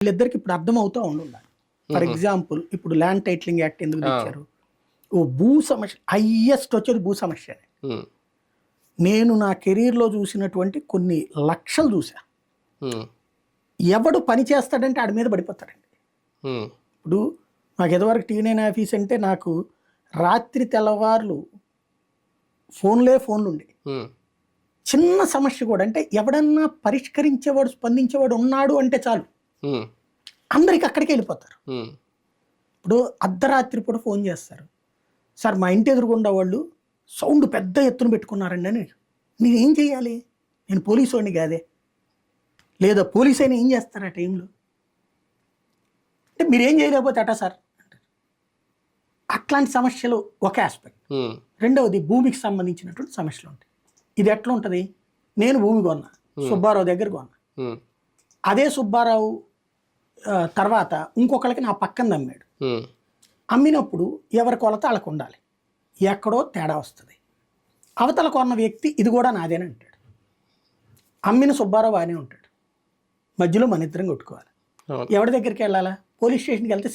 వీళ్ళిద్దరికి ఇప్పుడు అర్థం అవుతూ ఉండాలి. ఫర్ ఎగ్జాంపుల్ ఇప్పుడు ల్యాండ్ టైటిలింగ్ యాక్ట్ ఎందుకు తెచ్చారు? ఓ భూ సమస్య హైయెస్ట్ వచ్చేది భూ సమస్య. నేను నా కెరీర్లో చూసినటువంటి కొన్ని లక్షలు చూసా. ఎవడు పని చేస్తాడంటే ఆడి మీద పడిపోతాడండి. ఇప్పుడు నాకు ఎదవరకు టీ9 ఆఫీస్ అంటే నాకు రాత్రి తెల్లవార్లు ఫోన్లు ఉండే. చిన్న సమస్య కూడా అంటే ఎవడన్నా పరిష్కరించేవాడు స్పందించేవాడు ఉన్నాడు అంటే చాలు అందరికి అక్కడికి వెళ్ళిపోతారు. ఇప్పుడు అర్ధరాత్రి పూట ఫోన్ చేస్తారు, సార్ మా ఇంటి ఎదురుగుండా వాళ్ళు సౌండ్ పెద్ద ఎత్తున పెట్టుకున్నారండి అని. నేనేం చేయాలి? నేను పోలీసు వాడిని కాదే, లేదా పోలీసు అయినా ఏం చేస్తారు ఆ టైంలో? అంటే మీరేం చేయలేకపోతే అటా సార్ అంటారు. అట్లాంటి సమస్యలు ఒక ఆస్పెక్ట్. రెండవది భూమికి సంబంధించినటువంటి సమస్యలు ఉంటాయి. ఇది ఎట్లా ఉంటుంది? నేను భూమి కొన్నా, సుబ్బారావు దగ్గర కొన్నా. అదే సుబ్బారావు తర్వాత ఇంకొకరికి నా పక్కన అమ్మాడు. అమ్మినప్పుడు ఎవరి కొలత వాళ్ళకు ఉండాలి, ఎక్కడో తేడా వస్తుంది. అవతల కొన్న వ్యక్తి ఇది కూడా నాదేని అంటాడు. అమ్మిన సుబ్బారావు బాగానే ఉంటాడు, మధ్యలో మన ఇద్దరం కొట్టుకోవాలి. ఎవరి దగ్గరికి వెళ్ళాలా? పోలీస్ స్టేషన్కి వెళ్తే